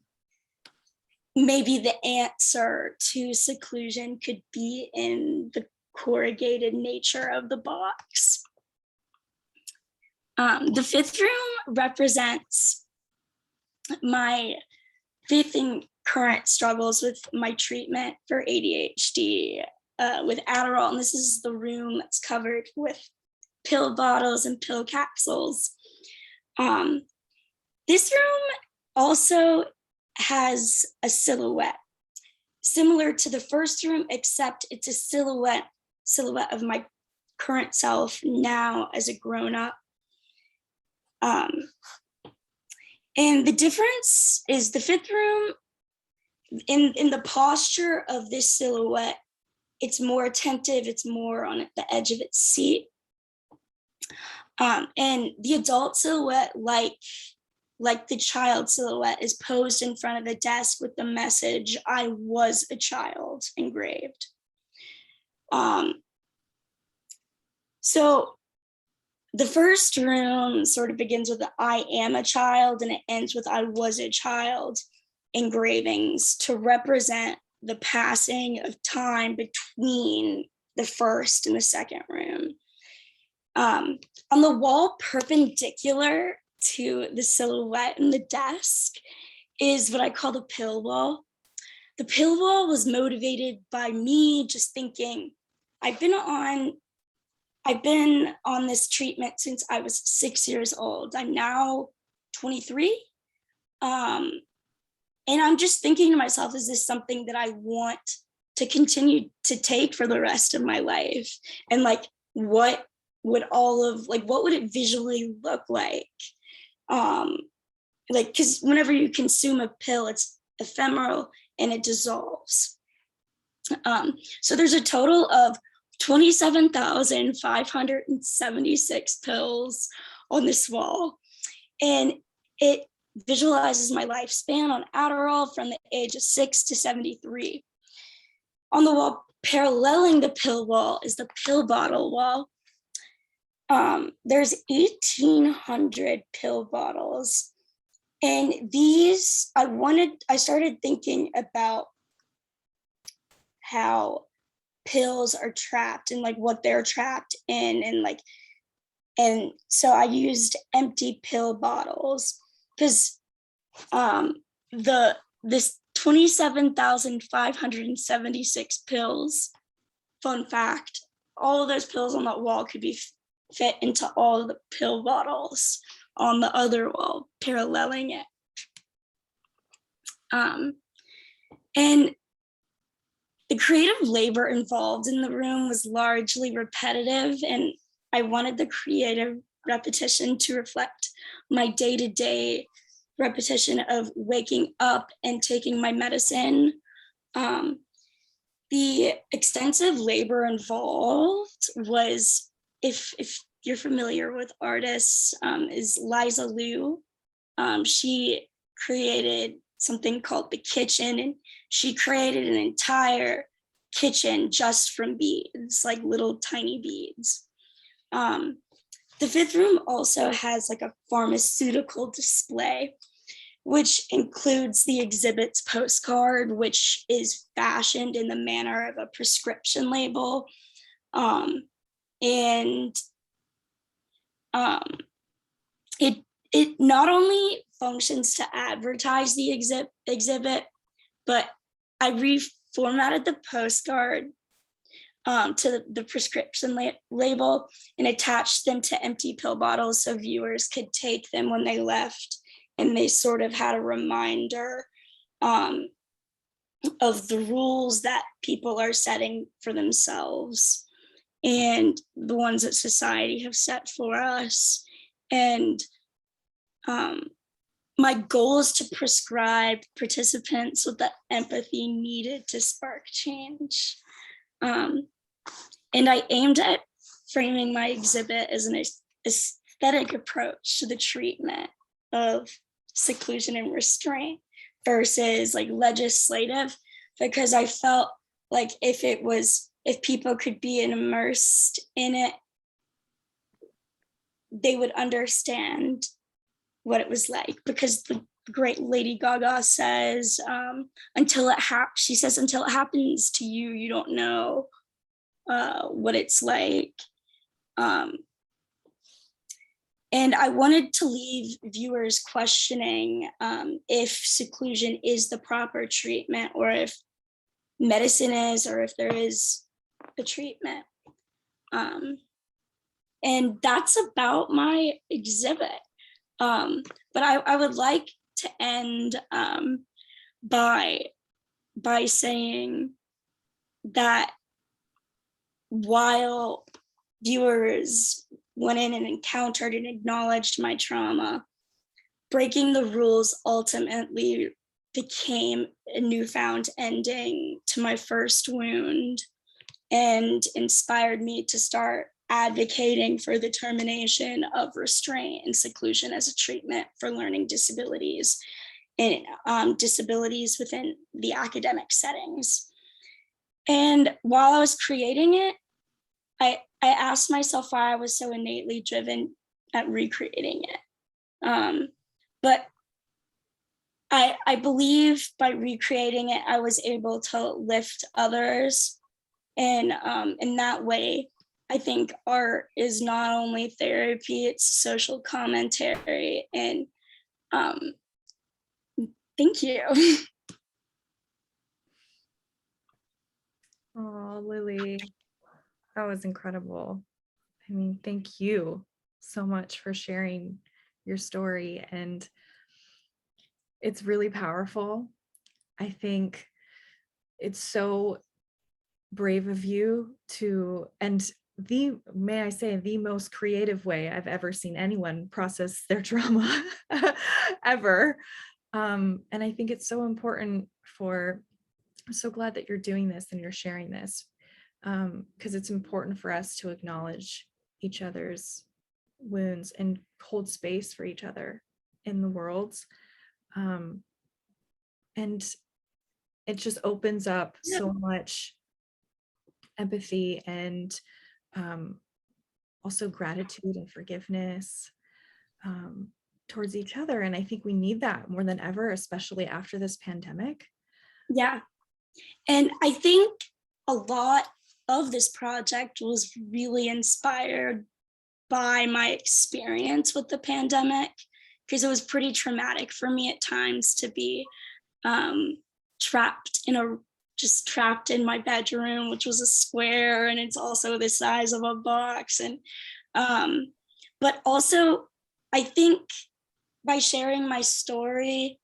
maybe the answer to seclusion could be in the corrugated nature of the box. The fifth room represents my faith in current struggles with my treatment for ADHD with Adderall. And this is the room that's covered with pill bottles and pill capsules. This room also has a silhouette similar to the first room, except it's a silhouette of my current self now as a grown-up. And the difference is the fifth room, in the posture of this silhouette, it's more attentive, it's more on the edge of its seat. And the adult silhouette, like the child silhouette, is posed in front of the desk with the message, "I was a child," engraved. So the first room sort of begins with the "I am a child" and it ends with "I was a child" engravings to represent the passing of time between the first and the second room. On the wall perpendicular to the silhouette and the desk is what I call the pill wall. The pill wall was motivated by me just thinking, I've been on this treatment since I was 6 years old. I'm now 23. And I'm just thinking to myself, is this something that I want to continue to take for the rest of my life? And like, what would it visually look like? Because whenever you consume a pill, it's ephemeral and it dissolves. So there's a total of 27,576 pills on this wall. And it visualizes my lifespan on Adderall from the age of 6 to 73. On the wall paralleling the pill wall is the pill bottle wall. There's 1,800 pill bottles. And these, I started thinking about how pills are trapped and like what they're trapped in, and so I used empty pill bottles because this 27,576 pills, fun fact, all of those pills on that wall could be fit into all of the pill bottles on the other wall paralleling it. And the creative labor involved in the room was largely repetitive, and I wanted the creative repetition to reflect my day-to-day repetition of waking up and taking my medicine. The extensive labor involved was, if you're familiar with artists, is Liza Liu. She created something called The Kitchen, and she created an entire kitchen just from beads, like little tiny beads. The fifth room also has like a pharmaceutical display, which includes the exhibit's postcard, which is fashioned in the manner of a prescription label. It not only functions to advertise the exhibit, but I reformatted the postcard to the prescription label and attached them to empty pill bottles so viewers could take them when they left, and they sort of had a reminder of the rules that people are setting for themselves and the ones that society have set for us. And my goal is to prescribe participants with the empathy needed to spark change. And I aimed at framing my exhibit as an aesthetic approach to the treatment of seclusion and restraint versus like legislative, because I felt like if people could be immersed in it, they would understand what it was like. Because the great Lady Gaga says, until it happens to you, you don't know what it's like. And I wanted to leave viewers questioning if seclusion is the proper treatment, or if medicine is, or if there is a treatment. And that's about my exhibit. But I would like to end by saying that while viewers went in and encountered and acknowledged my trauma, breaking the rules ultimately became a newfound ending to my first wound and inspired me to start advocating for the termination of restraint and seclusion as a treatment for learning disabilities and disabilities within the academic settings. And while I was creating it, I asked myself why I was so innately driven at recreating it. But I believe by recreating it, I was able to lift others. And in that way, I think art is not only therapy, it's social commentary. And thank you. Oh, Lily, that was incredible. I mean, thank you so much for sharing your story. And it's really powerful. I think it's so brave of you to, and may I say, the most creative way I've ever seen anyone process their trauma ever. And I think it's so important I'm so glad that you're doing this and you're sharing this, because it's important for us to acknowledge each other's wounds and hold space for each other in the world. And it just opens up so much empathy and also gratitude and forgiveness towards each other. And I think we need that more than ever, especially after this pandemic. Yeah. And I think a lot of this project was really inspired by my experience with the pandemic, because it was pretty traumatic for me at times to be trapped in my bedroom, which was a square, and it's also the size of a box. And but also I think by sharing my story,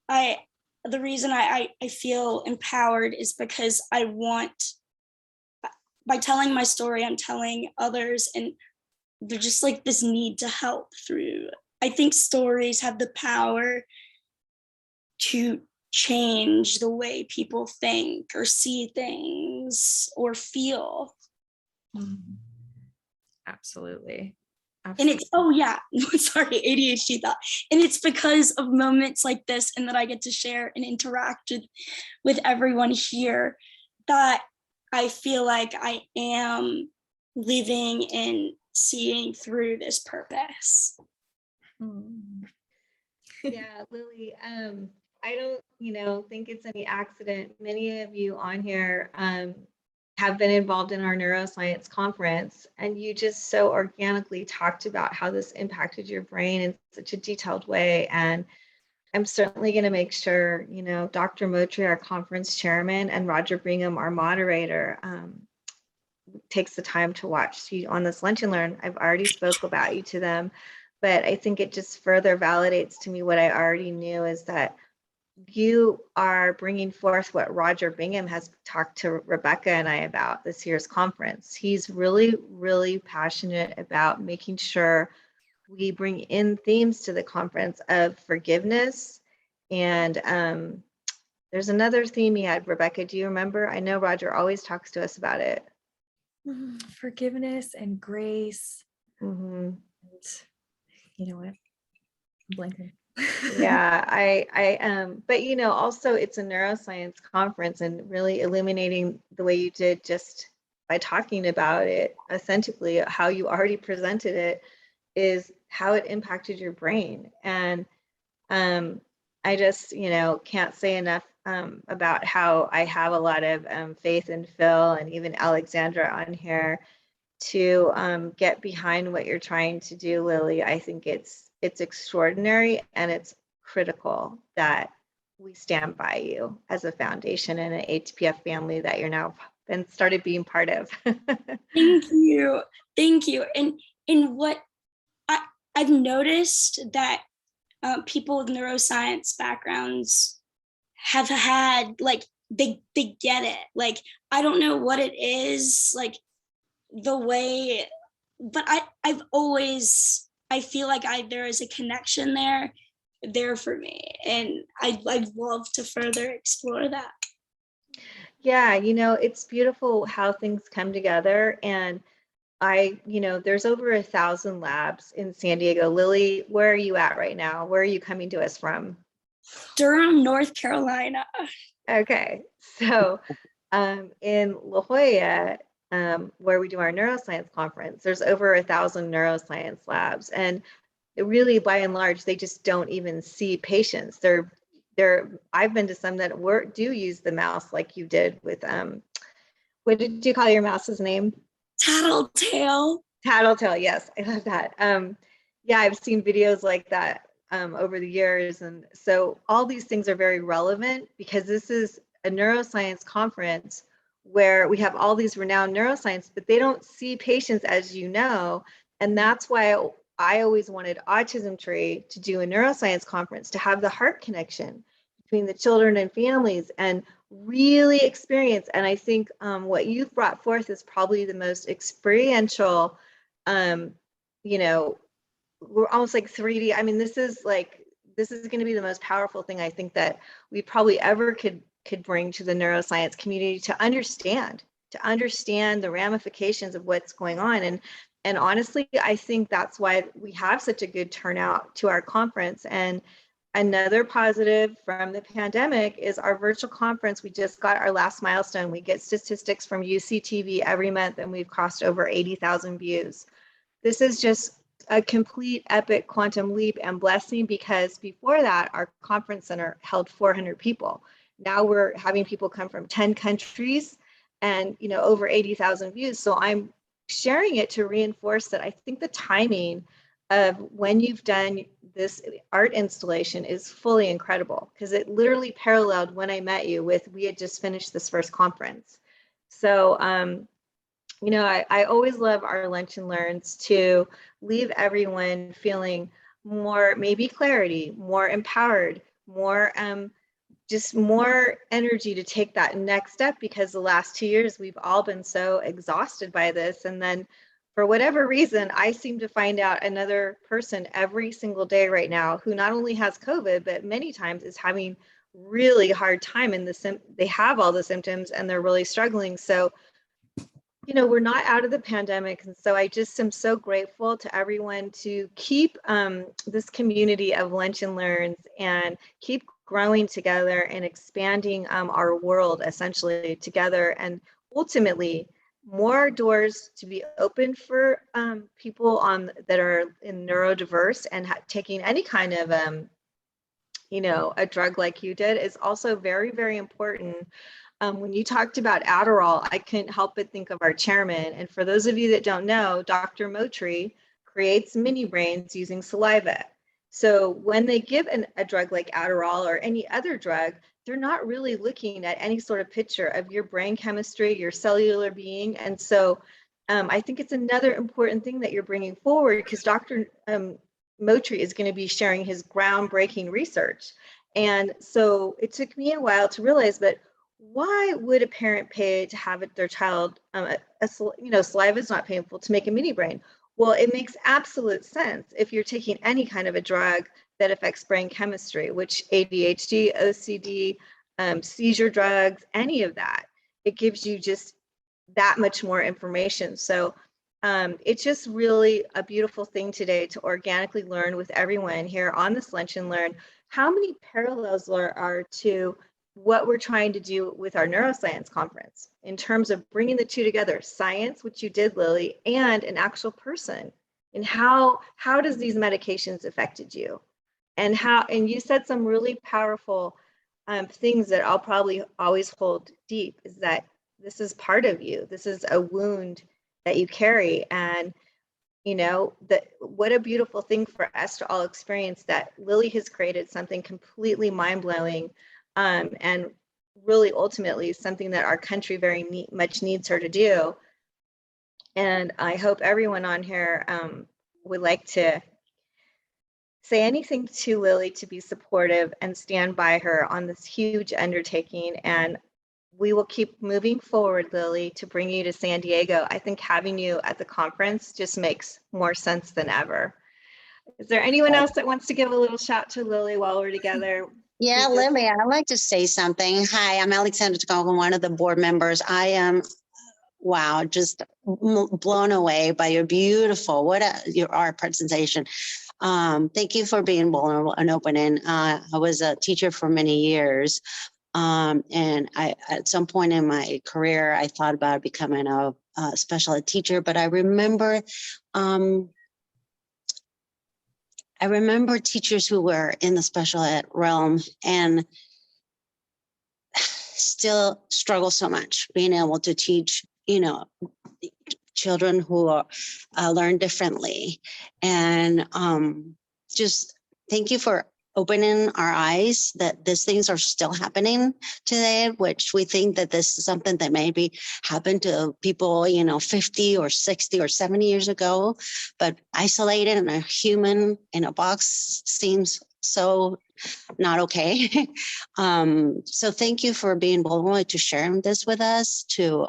the reason I feel empowered is because by telling my story, I'm telling others and there's just like this need to help through. I think stories have the power to change the way people think or see things or feel. Absolutely. And it's, oh yeah, sorry, ADHD thought. And it's because of moments like this and that I get to share and interact with everyone here that I feel like I am living and seeing through this purpose. Yeah, Lily, I don't, think it's any accident. Many of you on here have been involved in our neuroscience conference, and you just so organically talked about how this impacted your brain in such a detailed way. And I'm certainly going to make sure, Dr. Motri, our conference chairman, and Roger Bingham, our moderator, takes the time to watch you on this Lunch and Learn. I've already spoke about you to them, but I think it just further validates to me what I already knew, is that you are bringing forth what Roger Bingham has talked to Rebecca and I about this year's conference. He's really, really passionate about making sure we bring in themes to the conference of forgiveness. And there's another theme he had. Rebecca, do you remember? I know Roger always talks to us about it. Forgiveness and grace. Mm-hmm. And you know what? I'm blanking. Yeah, but also it's a neuroscience conference, and really illuminating the way you did just by talking about it authentically, how you already presented it, is how it impacted your brain. And I just, can't say enough about how I have a lot of faith in Phil and even Alexandra on here to get behind what you're trying to do, Lily. I think it's extraordinary, and it's critical that we stand by you as a foundation and an HPF family that you're now been started being part of. Thank you. And what I've noticed that people with neuroscience backgrounds have had, like, they get it. Like, I don't know what it is, like the way, but I feel like there is a connection there for me, and I'd love to further explore that. Yeah, it's beautiful how things come together. And there's over 1,000 labs in San Diego. Lily, where are you at right now? Where are you coming to us from? Durham, North Carolina. Okay, so in La Jolla, where we do our neuroscience conference, there's over 1,000 neuroscience labs, and really, by and large, they just don't even see patients. I've been to some that do use the mouse, like you did with what did you call your mouse's name? Tattletale. Tattletale, yes, I love that. Yeah, I've seen videos like that over the years, and so all these things are very relevant because this is a neuroscience conference where we have all these renowned neuroscience, but they don't see patients, as you know, and that's why I always wanted Autism Tree to do a neuroscience conference, to have the heart connection between the children and families and really experience. And I think what you've brought forth is probably the most experiential, we're almost like 3D. I mean, this is going to be the most powerful thing I think that we probably ever could bring to the neuroscience community, to understand the ramifications of what's going on. And honestly, I think that's why we have such a good turnout to our conference. And another positive from the pandemic is our virtual conference. We just got our last milestone. We get statistics from UCTV every month, and we've crossed over 80,000 views. This is just a complete epic quantum leap and blessing, because before that, our conference center held 400 people. Now we're having people come from 10 countries and, over 80,000 views. So I'm sharing it to reinforce that I think the timing of when you've done this art installation is fully incredible, because it literally paralleled when I met you we had just finished this first conference. So, I always love our Lunch and Learns to leave everyone feeling more, maybe clarity, more empowered, more just more energy to take that next step, because the last 2 years we've all been so exhausted by this. And then for whatever reason, I seem to find out another person every single day right now who not only has COVID, but many times is having really hard time, and they have all the symptoms and they're really struggling. So, you know, we're not out of the pandemic. And so I just am so grateful to everyone to keep this community of Lunch and Learns and keep growing together and expanding our world essentially together, and ultimately more doors to be open for people that are in neurodiverse and taking any kind of you know, a drug like you did is also very, very important. When you talked about Adderall, I couldn't help but think of our chairman. And for those of you that don't know, Dr. Motri creates mini brains using saliva. So when they give a drug like Adderall or any other drug, they're not really looking at any sort of picture of your brain chemistry, your cellular being. And so I think it's another important thing that you're bringing forward, because Dr. Motri is going to be sharing his groundbreaking research. And so it took me a while to realize, but why would a parent pay to have their child, you know, saliva is not painful, to make a mini brain? Well, it makes absolute sense if you're taking any kind of a drug that affects brain chemistry, which ADHD, OCD, seizure drugs, any of that, it gives you just that much more information. So it's just really a beautiful thing today to organically learn with everyone here on this Lunch and Learn how many parallels there are to what we're trying to do with our neuroscience conference in terms of bringing the two together, science, which you did, Lily, and an actual person. And how does these medications affected you? And you said some really powerful things that I'll probably always hold deep, is that this is part of you. This is a wound that you carry. And you know, what a beautiful thing for us to all experience, that Lily has created something completely mind-blowing, and really ultimately something that our country very much needs her to do. And I hope everyone on here would like to say anything to Lily to be supportive and stand by her on this huge undertaking. And we will keep moving forward, Lily, to bring you to San Diego. I think having you at the conference just makes more sense than ever. Is there anyone else that wants to give a little shout to Lily while we're together? Yeah, Lily, I'd like to say something. Hi, I'm Alexandra Tacoma, one of the board members. I am, wow, just blown away by your beautiful, your art presentation. Thank you for being vulnerable and open. And I was a teacher for many years. And at some point in my career, I thought about becoming a special ed teacher, but I remember teachers who were in the special ed realm and still struggle so much being able to teach, you know, children who are, learn differently. And just thank you for opening our eyes that these things are still happening today, which we think that this is something that maybe happened to people, you know, 50 or 60 or 70 years ago, but isolated and a human in a box seems so not okay. So thank you for being vulnerable to sharing this with us, to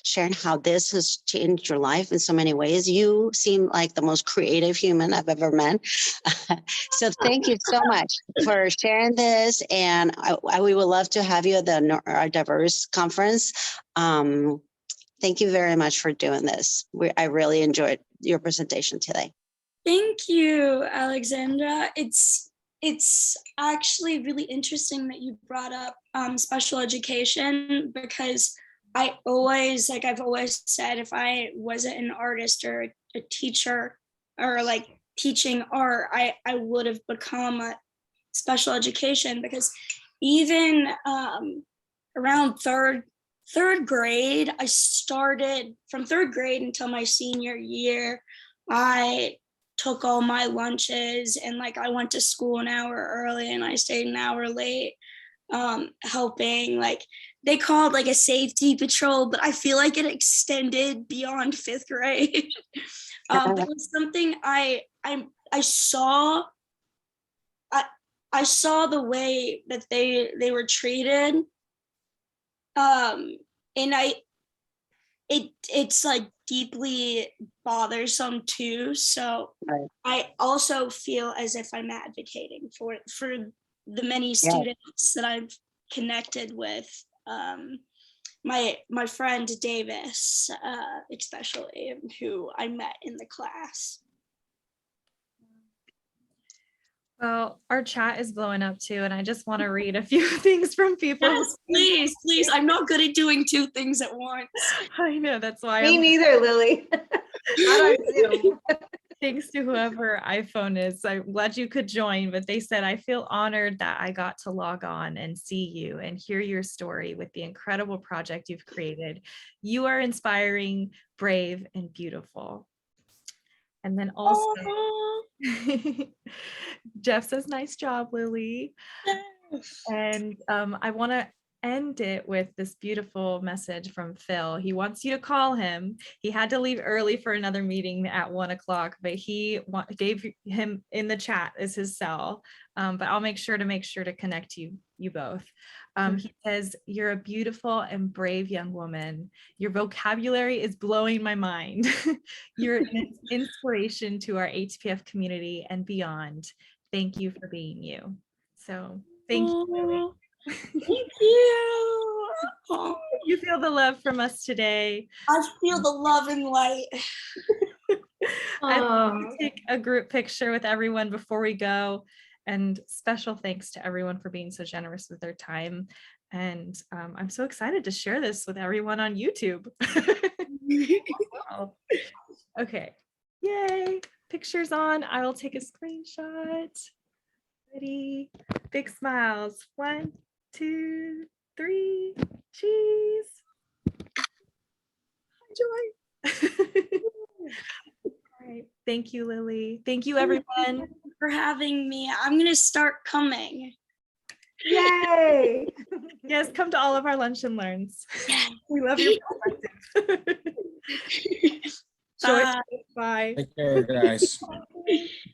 sharing how this has changed your life in so many ways. You seem like the most creative human I've ever met. So thank you so much for sharing this. And we would love to have you at the Diverse Conference. Thank you very much for doing this. I really enjoyed your presentation today. Thank you, Alexandra. It's actually really interesting that you brought up special education, because I've always said, if I wasn't an artist or a teacher or like teaching art, I would have become a special education, because even around third grade, I started from third grade until my senior year. I took all my lunches, and like I went to school an hour early and I stayed an hour late, helping, like they called like a safety patrol, but I feel like it extended beyond fifth grade. But it was something I saw. I saw the way that they were treated, and it's like deeply bothersome too. So Right. I also feel as if I'm advocating for the many students that I've connected with. My friend Davis, especially, who I met in the class. Well, our chat is blowing up too, and I just want to read a few things from people. Yes, please. I'm not good at doing two things at once. I know, that's why Me I'm neither, Lily. Not on Zoom. thanks to whoever iPhone is. I'm glad you could join, but they said, I feel honored that I got to log on and see you and hear your story with the incredible project you've created. You are inspiring, brave, and beautiful. And then also, Jeff says, nice job, Lily. And I want to end it with this beautiful message from Phil. He wants you to call him. He had to leave early for another meeting at 1 o'clock, but he gave him in the chat as his cell. But I'll make sure to connect you both. He says, you're a beautiful and brave young woman. Your vocabulary is blowing my mind. You're an inspiration to our HPF community and beyond. Thank you for being you. So thank you, Lily. Thank you. Oh, You feel the love from us today. I feel the love and light. I'd like to take a group picture with everyone before we go. And special thanks to everyone for being so generous with their time. And I'm so excited to share this with everyone on YouTube. Wow. Okay, yay, picture's on. I will take a screenshot. Ready, big smiles. 1, 2, 3, cheese. Enjoy. All right, thank you, Lily. Thank you, everyone. For having me. I'm gonna start coming. Yay. Yes, come to all of our lunch and learns. We love your perspective. Joy, bye. Take care, guys.